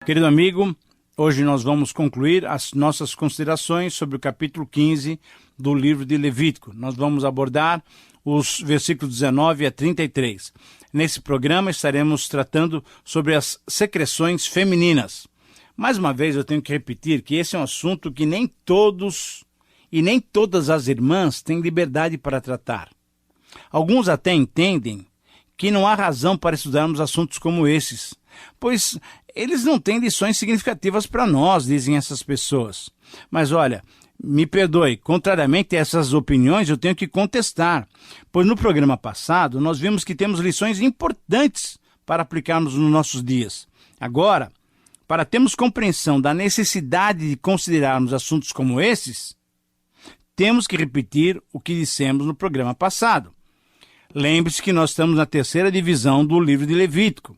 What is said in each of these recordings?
Querido amigo, hoje nós vamos concluir as nossas considerações sobre o capítulo 15 do livro de Levítico. Nós vamos abordar os versículos 19 a 33. Nesse programa estaremos tratando sobre as secreções femininas. Mais uma vez eu tenho que repetir que esse é um assunto que nem todos e nem todas as irmãs têm liberdade para tratar. Alguns até entendem que não há razão para estudarmos assuntos como esses, pois eles não têm lições significativas para nós, dizem essas pessoas. Mas olha, me perdoe, contrariamente a essas opiniões eu tenho que contestar, pois no programa passado nós vimos que temos lições importantes para aplicarmos nos nossos dias. Agora, para termos compreensão da necessidade de considerarmos assuntos como esses, temos que repetir o que dissemos no programa passado. Lembre-se que nós estamos na terceira divisão do livro de Levítico,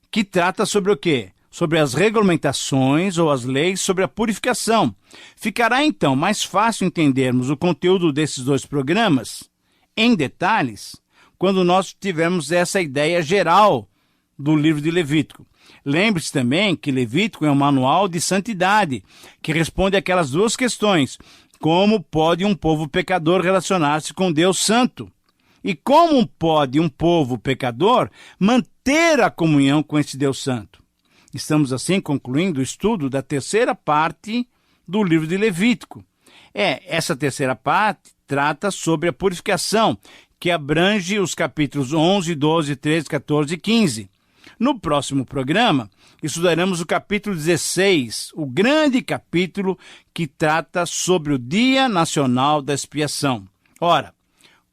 que trata sobre o quê? Sobre as regulamentações ou as leis sobre a purificação. Ficará então mais fácil entendermos o conteúdo desses dois programas em detalhes quando nós tivermos essa ideia geral do livro de Levítico. Lembre-se também que Levítico é um manual de santidade que responde àquelas duas questões: como pode um povo pecador relacionar-se com Deus Santo? E como pode um povo pecador manter a comunhão com esse Deus Santo? Estamos assim concluindo o estudo da terceira parte do livro de Levítico. Essa terceira parte trata sobre a purificação, que abrange os capítulos 11, 12, 13, 14 e 15. No próximo programa, estudaremos o capítulo 16, o grande capítulo que trata sobre o Dia Nacional da Expiação. Ora,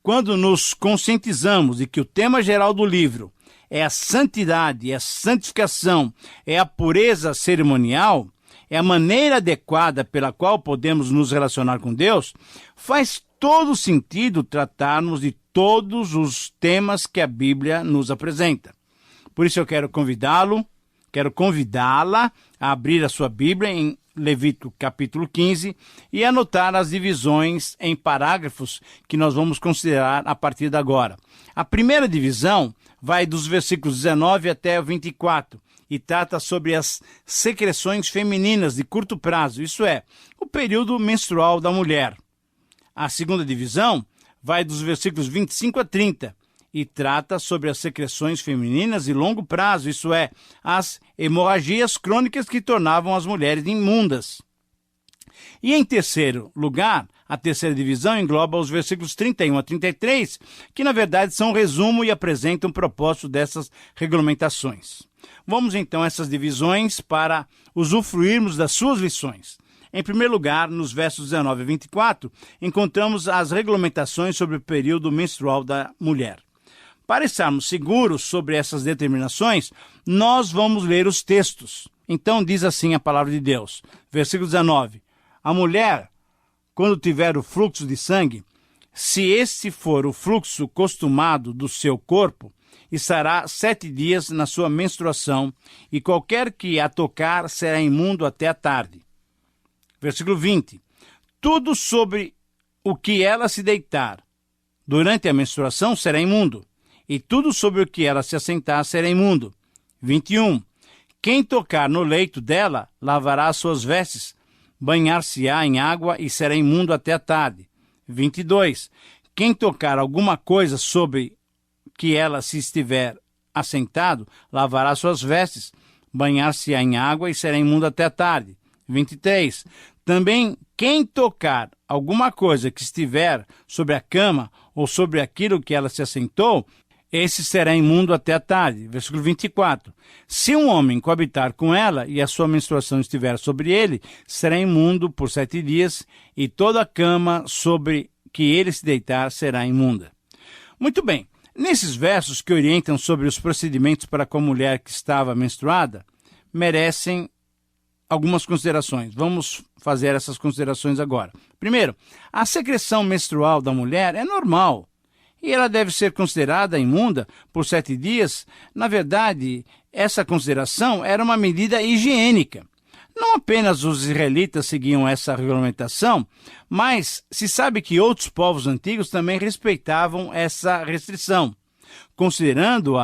quando nos conscientizamos de que o tema geral do livro é a santidade, é a santificação, é a pureza cerimonial, é a maneira adequada pela qual podemos nos relacionar com Deus, faz todo sentido tratarmos de todos os temas que a Bíblia nos apresenta. Por isso eu quero convidá-la a abrir a sua Bíblia em Levítico capítulo 15 e anotar as divisões em parágrafos que nós vamos considerar a partir de agora. A primeira divisão vai dos versículos 19 até o 24 e trata sobre as secreções femininas de curto prazo, isso é, o período menstrual da mulher. A segunda divisão vai dos versículos 25 a 30 e trata sobre as secreções femininas de longo prazo, isso é, as hemorragias crônicas que tornavam as mulheres imundas. E em terceiro lugar, a terceira divisão engloba os versículos 31 a 33, que na verdade são um resumo e apresentam o propósito dessas regulamentações. Vamos então a essas divisões para usufruirmos das suas lições. Em primeiro lugar, nos versos 19 a 24, encontramos as regulamentações sobre o período menstrual da mulher. Para estarmos seguros sobre essas determinações, nós vamos ler os textos. Então diz assim a palavra de Deus, versículo 19: a mulher, quando tiver o fluxo de sangue, se este for o fluxo costumado do seu corpo, estará 7 dias na sua menstruação, e qualquer que a tocar será imundo até a tarde. Versículo 20: tudo sobre o que ela se deitar durante a menstruação será imundo, e tudo sobre o que ela se assentar será imundo. 21. Quem tocar no leito dela lavará as suas vestes, banhar-se-á em água e será imundo até a tarde. 22. Quem tocar alguma coisa sobre que ela se estiver assentado, lavará as suas vestes, banhar-se-á em água e será imundo até a tarde. 23. Também quem tocar alguma coisa que estiver sobre a cama ou sobre aquilo que ela se assentou, esse será imundo até a tarde. Versículo 24. Se um homem coabitar com ela e a sua menstruação estiver sobre ele, será imundo por 7 dias, e toda a cama sobre que ele se deitar será imunda. Muito bem. Nesses versos que orientam sobre os procedimentos para com a mulher que estava menstruada, merecem algumas considerações. Vamos fazer essas considerações agora. Primeiro, a secreção menstrual da mulher é normal e ela deve ser considerada imunda por 7 dias. Na verdade, essa consideração era uma medida higiênica. Não apenas os israelitas seguiam essa regulamentação, mas se sabe que outros povos antigos também respeitavam essa restrição, considerando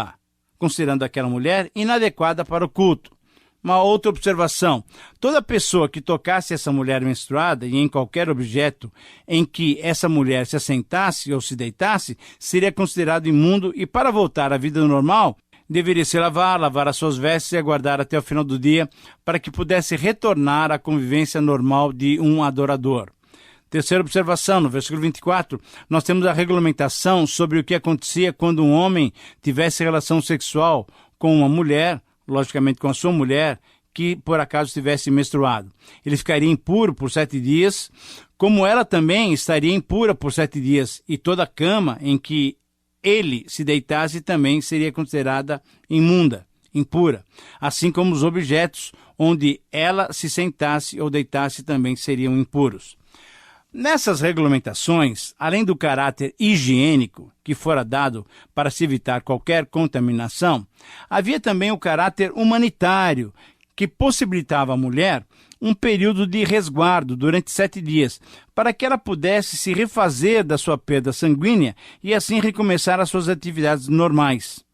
aquela mulher inadequada para o culto. Uma outra observação: toda pessoa que tocasse essa mulher menstruada e em qualquer objeto em que essa mulher se assentasse ou se deitasse, seria considerado imundo e, para voltar à vida normal, deveria se lavar as suas vestes e aguardar até o final do dia para que pudesse retornar à convivência normal de um adorador. Terceira observação, no versículo 24, nós temos a regulamentação sobre o que acontecia quando um homem tivesse relação sexual com uma mulher, logicamente com a sua mulher, que por acaso tivesse menstruado. Ele ficaria impuro por 7 dias, como ela também estaria impura por 7 dias, e toda cama em que ele se deitasse também seria considerada imunda, impura, assim como os objetos onde ela se sentasse ou deitasse também seriam impuros. Nessas regulamentações, além do caráter higiênico que fora dado para se evitar qualquer contaminação, havia também o caráter humanitário, que possibilitava à mulher um período de resguardo durante 7 dias, para que ela pudesse se refazer da sua perda sanguínea e assim recomeçar as suas atividades normais.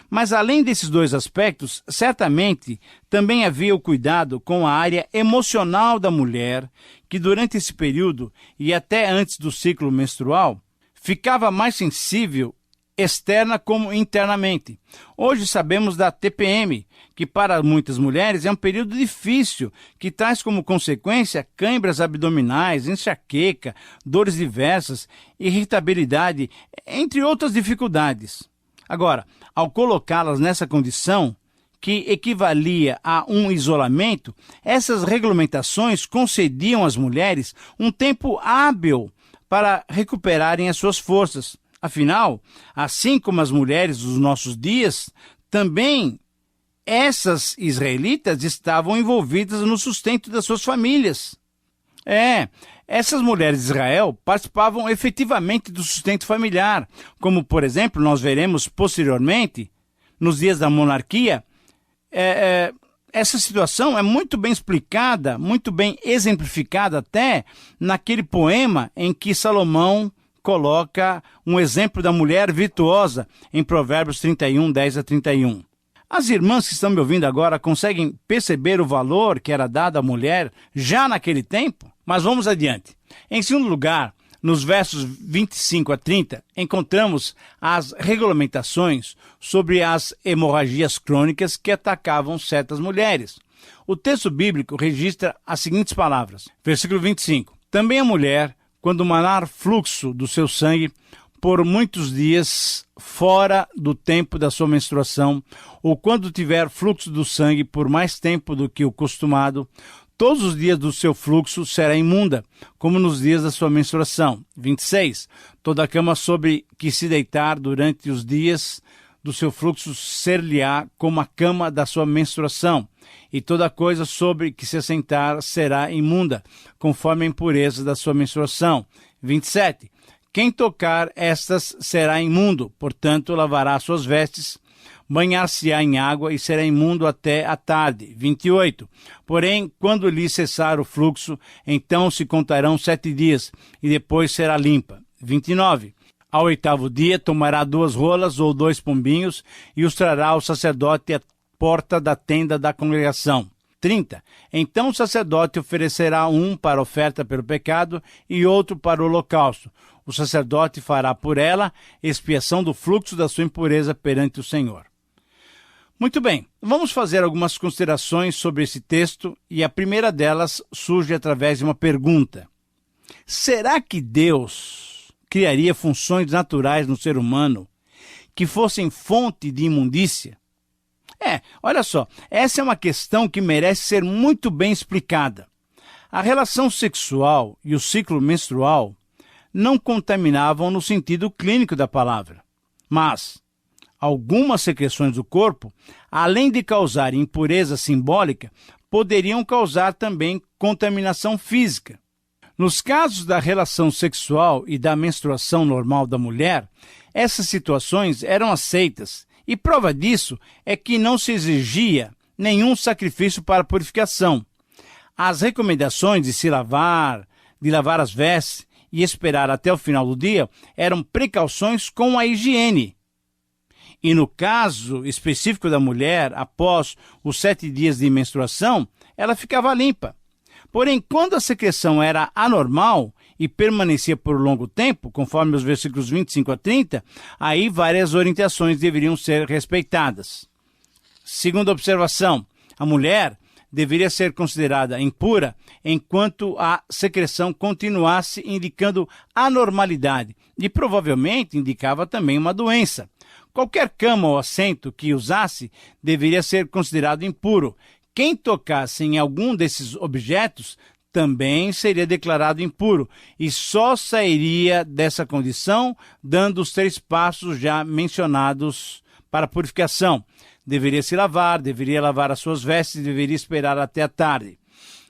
Mas além desses 2 aspectos, certamente também havia o cuidado com a área emocional da mulher, que durante esse período e até antes do ciclo menstrual, ficava mais sensível externa como internamente. Hoje sabemos da TPM, que para muitas mulheres é um período difícil, que traz como consequência câimbras abdominais, enxaqueca, dores diversas, irritabilidade, entre outras dificuldades. Agora, ao colocá-las nessa condição, que equivalia a um isolamento, essas regulamentações concediam às mulheres um tempo hábil para recuperarem as suas forças. Afinal, assim como as mulheres dos nossos dias, também essas israelitas estavam envolvidas no sustento das suas famílias. Essas mulheres de Israel participavam efetivamente do sustento familiar, como, por exemplo, nós veremos posteriormente, nos dias da monarquia. Essa situação é muito bem explicada, muito bem exemplificada até naquele poema em que Salomão coloca um exemplo da mulher virtuosa em Provérbios 31, 10 a 31. As irmãs que estão me ouvindo agora conseguem perceber o valor que era dado à mulher já naquele tempo? Mas vamos adiante. Em segundo lugar, nos versos 25 a 30, encontramos as regulamentações sobre as hemorragias crônicas que atacavam certas mulheres. O texto bíblico registra as seguintes palavras. Versículo 25. Também a mulher, quando manar fluxo do seu sangue por muitos dias fora do tempo da sua menstruação, ou quando tiver fluxo do sangue por mais tempo do que o costumado, todos os dias do seu fluxo será imunda, como nos dias da sua menstruação. 26. Toda cama sobre que se deitar durante os dias do seu fluxo ser-lhe-á como a cama da sua menstruação, e toda coisa sobre que se assentar será imunda, conforme a impureza da sua menstruação. 27. Quem tocar estas será imundo, portanto lavará suas vestes, banhar-se-á em água e será imundo até a tarde. 28. Porém, quando lhe cessar o fluxo, então se contarão 7 dias, e depois será limpa. 29. Ao 8º dia tomará 2 rolas ou 2 pombinhos, e os trará ao sacerdote à porta da tenda da congregação. 30. Então o sacerdote oferecerá um para oferta pelo pecado e outro para o holocausto. O sacerdote fará por ela expiação do fluxo da sua impureza perante o Senhor. Muito bem, vamos fazer algumas considerações sobre esse texto, e a primeira delas surge através de uma pergunta. Será que Deus criaria funções naturais no ser humano que fossem fonte de imundícia? Olha só, essa é uma questão que merece ser muito bem explicada. A relação sexual e o ciclo menstrual não contaminavam no sentido clínico da palavra, mas algumas secreções do corpo, além de causar impureza simbólica, poderiam causar também contaminação física. Nos casos da relação sexual e da menstruação normal da mulher, essas situações eram aceitas, e prova disso é que não se exigia nenhum sacrifício para a purificação. As recomendações de se lavar, de lavar as vestes e esperar até o final do dia eram precauções com a higiene. E no caso específico da mulher, após os 7 dias de menstruação, ela ficava limpa. Porém, quando a secreção era anormal e permanecia por longo tempo, conforme os versículos 25 a 30, aí várias orientações deveriam ser respeitadas. Segunda observação, a mulher deveria ser considerada impura enquanto a secreção continuasse indicando anormalidade e provavelmente indicava também uma doença. Qualquer cama ou assento que usasse deveria ser considerado impuro. Quem tocasse em algum desses objetos também seria declarado impuro e só sairia dessa condição dando os 3 passos já mencionados para a purificação. Deveria se lavar, deveria lavar as suas vestes, deveria esperar até a tarde.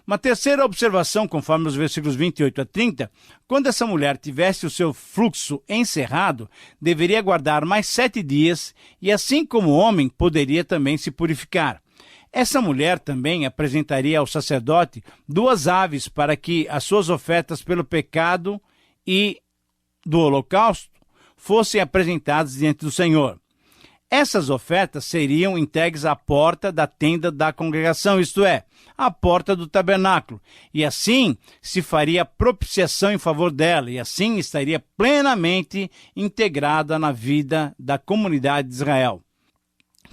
Uma terceira observação, conforme os versículos 28 a 30, quando essa mulher tivesse o seu fluxo encerrado, deveria aguardar mais 7 dias e, assim como o homem, poderia também se purificar. Essa mulher também apresentaria ao sacerdote 2 aves para que as suas ofertas pelo pecado e do holocausto fossem apresentadas diante do Senhor. Essas ofertas seriam entregues à porta da tenda da congregação, isto é, à porta do tabernáculo, e assim se faria propiciação em favor dela, e assim estaria plenamente integrada na vida da comunidade de Israel.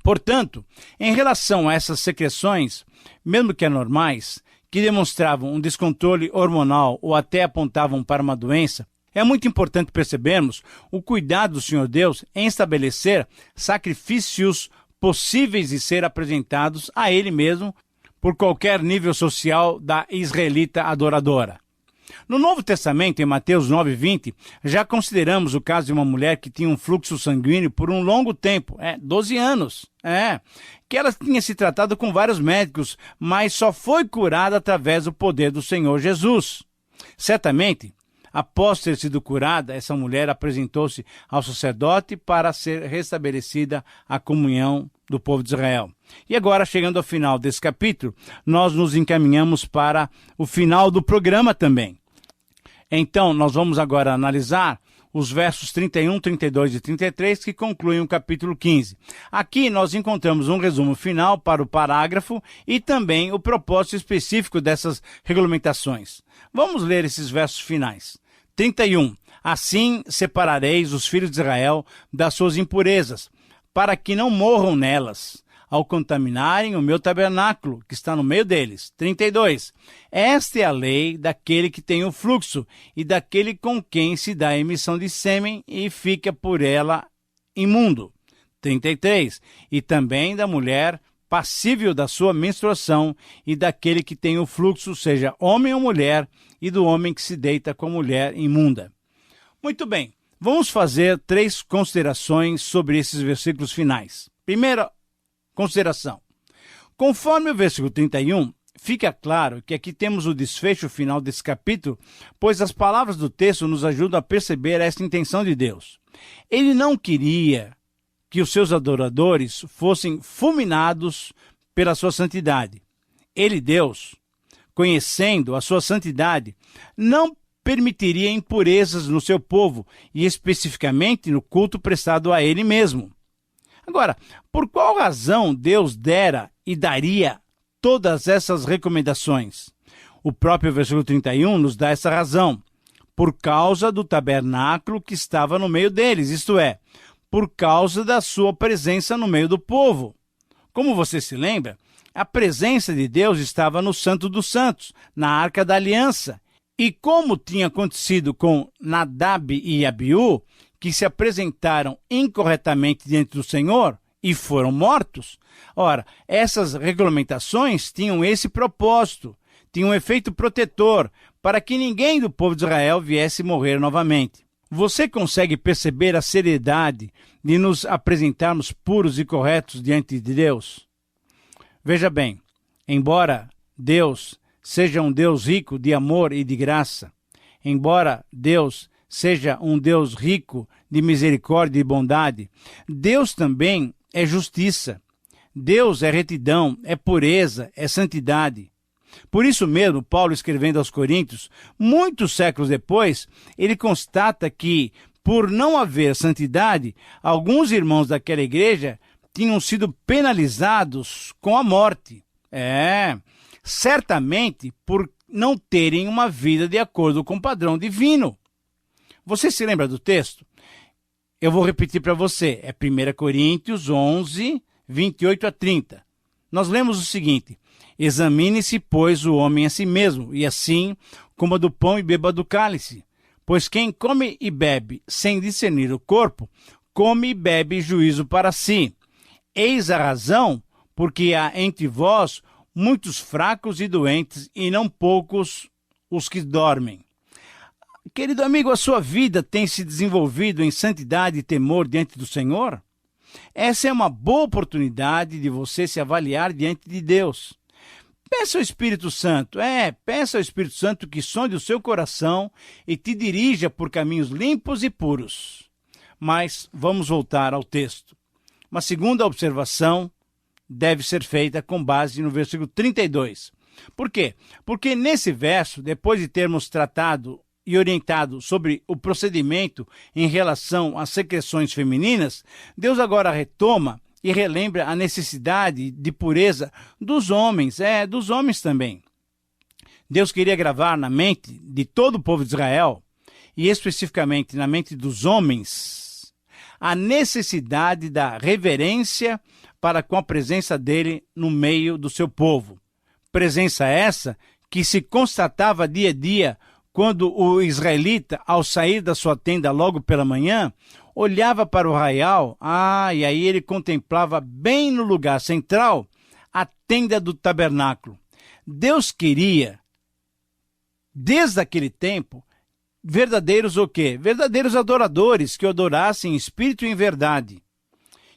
Portanto, em relação a essas secreções, mesmo que anormais, que demonstravam um descontrole hormonal ou até apontavam para uma doença, é muito importante percebermos o cuidado do Senhor Deus em estabelecer sacrifícios possíveis de ser apresentados a Ele mesmo por qualquer nível social da israelita adoradora. No Novo Testamento, em Mateus 9:20, já consideramos o caso de uma mulher que tinha um fluxo sanguíneo por um longo tempo, 12 anos, que ela tinha se tratado com vários médicos, mas só foi curada através do poder do Senhor Jesus. Certamente, após ter sido curada, essa mulher apresentou-se ao sacerdote para ser restabelecida a comunhão do povo de Israel. E agora, chegando ao final desse capítulo, nós nos encaminhamos para o final do programa também. Então, nós vamos agora analisar os versos 31, 32 e 33 que concluem o capítulo 15. Aqui nós encontramos um resumo final para o parágrafo e também o propósito específico dessas regulamentações. Vamos ler esses versos finais. 31. Assim separareis os filhos de Israel das suas impurezas, para que não morram nelas, ao contaminarem o meu tabernáculo, que está no meio deles. 32. Esta é a lei daquele que tem o fluxo, e daquele com quem se dá a emissão de sêmen, e fica por ela imundo. 33. E também da mulher passível da sua menstruação, e daquele que tem o fluxo, seja homem ou mulher, e do homem que se deita com mulher imunda. Muito bem, vamos fazer 3 considerações sobre esses versículos finais. Primeira consideração. Conforme o versículo 31, fica claro que aqui temos o desfecho final desse capítulo, pois as palavras do texto nos ajudam a perceber esta intenção de Deus. Ele não queria que os seus adoradores fossem fulminados pela sua santidade. Ele, Deus, conhecendo a sua santidade, não permitiria impurezas no seu povo e especificamente no culto prestado a ele mesmo. Agora, por qual razão Deus dera e daria todas essas recomendações? O próprio versículo 31 nos dá essa razão. Por causa do tabernáculo que estava no meio deles, isto é, por causa da sua presença no meio do povo. Como você se lembra, a presença de Deus estava no Santo dos Santos, na Arca da Aliança. E como tinha acontecido com Nadab e Abiú, que se apresentaram incorretamente diante do Senhor e foram mortos. Ora, essas regulamentações tinham esse propósito, tinham um efeito protetor, para que ninguém do povo de Israel viesse morrer novamente. Você consegue perceber a seriedade de nos apresentarmos puros e corretos diante de Deus? Veja bem, embora Deus seja um Deus rico de amor e de graça, embora Deus seja um Deus rico de misericórdia e bondade, Deus também é justiça. Deus é retidão, é pureza, é santidade. Por isso mesmo, Paulo, escrevendo aos Coríntios, muitos séculos depois, ele constata que, por não haver santidade, alguns irmãos daquela igreja tinham sido penalizados com a morte. Certamente por não terem uma vida de acordo com o padrão divino. Você se lembra do texto? Eu vou repetir para você. É 1 Coríntios 11, 28 a 30. Nós lemos o seguinte: examine-se, pois, o homem a si mesmo, e assim coma do pão e beba do cálice. Pois quem come e bebe sem discernir o corpo, come e bebe juízo para si. Eis a razão, porque há entre vós muitos fracos e doentes, e não poucos os que dormem. Querido amigo, a sua vida tem se desenvolvido em santidade e temor diante do Senhor? Essa é uma boa oportunidade de você se avaliar diante de Deus. Peça ao Espírito Santo, peça ao Espírito Santo que sonde o seu coração e te dirija por caminhos limpos e puros. Mas vamos voltar ao texto. Uma segunda observação deve ser feita com base no versículo 32. Por quê? Porque nesse verso, depois de termos tratado e orientado sobre o procedimento em relação às secreções femininas, Deus agora retoma e relembra a necessidade de pureza dos homens, dos homens também. Deus queria gravar na mente de todo o povo de Israel, e especificamente na mente dos homens, a necessidade da reverência para com a presença dele no meio do seu povo. Presença essa que se constatava dia a dia quando o israelita, ao sair da sua tenda logo pela manhã, olhava para o arraial, e aí ele contemplava bem no lugar central a tenda do tabernáculo. Deus queria, desde aquele tempo, verdadeiros o quê? Verdadeiros adoradores que o adorassem em espírito e em verdade,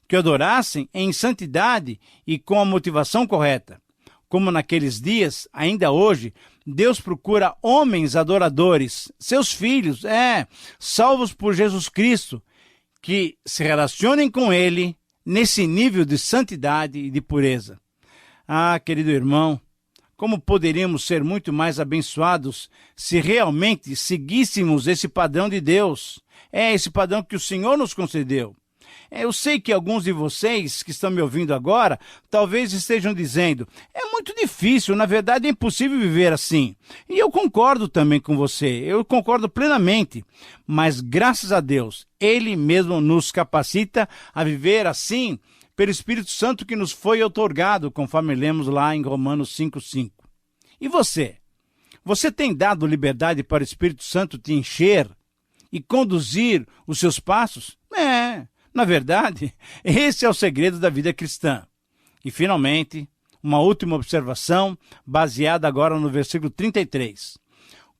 que o adorassem em santidade e com a motivação correta. Como naqueles dias, ainda hoje, Deus procura homens adoradores, seus filhos, salvos por Jesus Cristo, que se relacionem com Ele nesse nível de santidade e de pureza. Querido irmão, como poderíamos ser muito mais abençoados se realmente seguíssemos esse padrão de Deus, esse padrão que o Senhor nos concedeu. Eu sei que alguns de vocês que estão me ouvindo agora, talvez estejam dizendo, é muito difícil, na verdade é impossível viver assim. E eu concordo também com você, eu concordo plenamente. Mas graças a Deus, Ele mesmo nos capacita a viver assim, pelo Espírito Santo que nos foi outorgado, conforme lemos lá em Romanos 5:5. E você? Você tem dado liberdade para o Espírito Santo te encher e conduzir os seus passos? Na verdade, esse é o segredo da vida cristã. E, finalmente, uma última observação, baseada agora no versículo 33.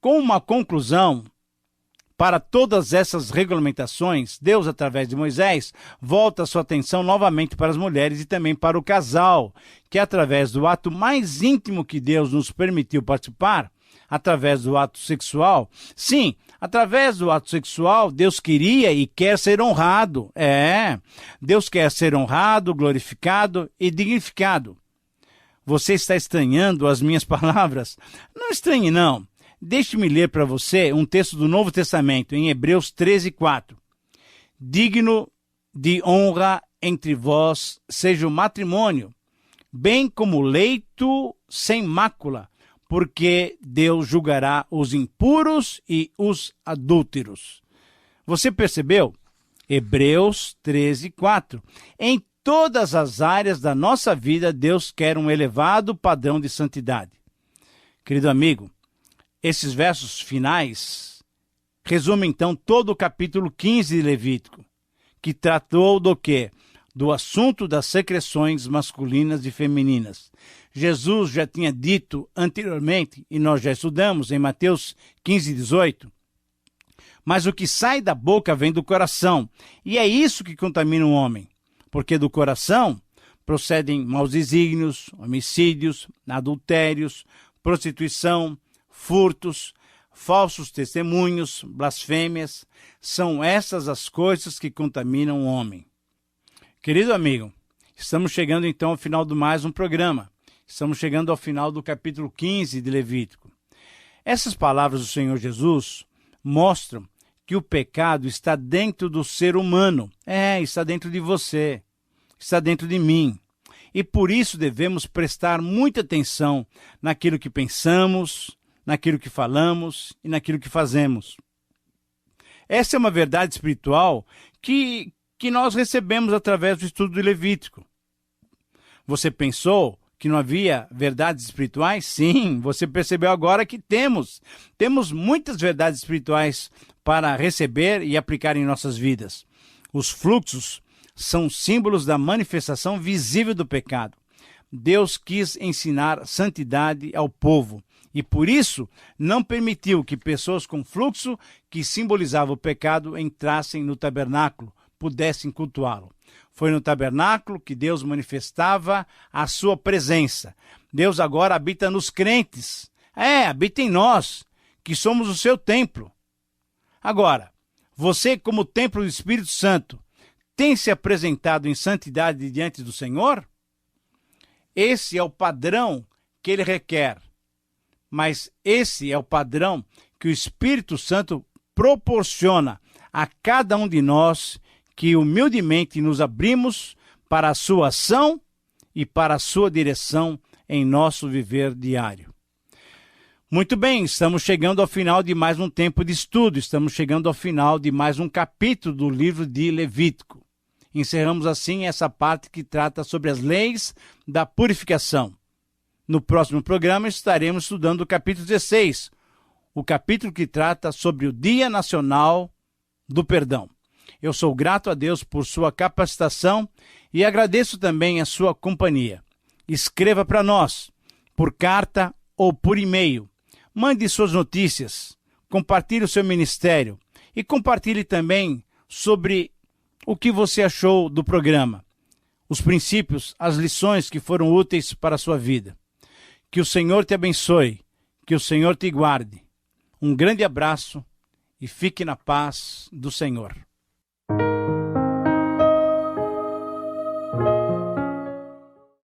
Com uma conclusão para todas essas regulamentações, Deus, através de Moisés, volta a sua atenção novamente para as mulheres e também para o casal, que através do ato mais íntimo que Deus nos permitiu participar, através do ato sexual. Sim, através do ato sexual, Deus queria e quer ser honrado. Deus quer ser honrado, glorificado e dignificado. Você está estranhando as minhas palavras? Não estranhe, não. Deixe-me ler para você um texto do Novo Testamento, em Hebreus 13:4. Digno de honra entre vós seja o matrimônio, bem como o leito sem mácula, porque Deus julgará os impuros e os adúlteros. Você percebeu? Hebreus 13:4. Em todas as áreas da nossa vida, Deus quer um elevado padrão de santidade. Querido amigo, esses versos finais resumem então todo o capítulo 15 de Levítico, que tratou do quê? Do assunto das secreções masculinas e femininas. Jesus já tinha dito anteriormente, e nós já estudamos em Mateus 15:18, mas o que sai da boca vem do coração, e é isso que contamina o homem, porque do coração procedem maus desígnios, homicídios, adultérios, prostituição, furtos, falsos testemunhos, blasfêmias. São essas as coisas que contaminam o homem. Querido amigo, estamos chegando então ao final de mais um programa. Estamos chegando ao final do capítulo 15 de Levítico. Essas palavras do Senhor Jesus mostram que o pecado está dentro do ser humano. Está dentro de você, está dentro de mim. E por isso devemos prestar muita atenção naquilo que pensamos, naquilo que falamos e naquilo que fazemos. Essa é uma verdade espiritual que nós recebemos através do estudo do Levítico. Você pensou que não havia verdades espirituais? Sim, você percebeu agora que temos. Temos muitas verdades espirituais para receber e aplicar em nossas vidas. Os fluxos são símbolos da manifestação visível do pecado. Deus quis ensinar santidade ao povo e, por isso, não permitiu que pessoas com fluxo que simbolizavam o pecado entrassem no tabernáculo, pudessem cultuá-lo. Foi no tabernáculo que Deus manifestava a sua presença. Deus agora habita nos crentes. Habita em nós, que somos o seu templo. Agora, você, como templo do Espírito Santo, tem se apresentado em santidade diante do Senhor? Esse é o padrão que ele requer. Mas esse é o padrão que o Espírito Santo proporciona a cada um de nós que humildemente nos abrimos para a sua ação e para a sua direção em nosso viver diário. Muito bem, estamos chegando ao final de mais um tempo de estudo, estamos chegando ao final de mais um capítulo do livro de Levítico. Encerramos assim essa parte que trata sobre as leis da purificação. No próximo programa estaremos estudando o capítulo 16, o capítulo que trata sobre o Dia Nacional do Perdão. Eu sou grato a Deus por sua capacitação e agradeço também a sua companhia. Escreva para nós, por carta ou por e-mail. Mande suas notícias, compartilhe o seu ministério e compartilhe também sobre o que você achou do programa, os princípios, as lições que foram úteis para a sua vida. Que o Senhor te abençoe, que o Senhor te guarde. Um grande abraço e fique na paz do Senhor.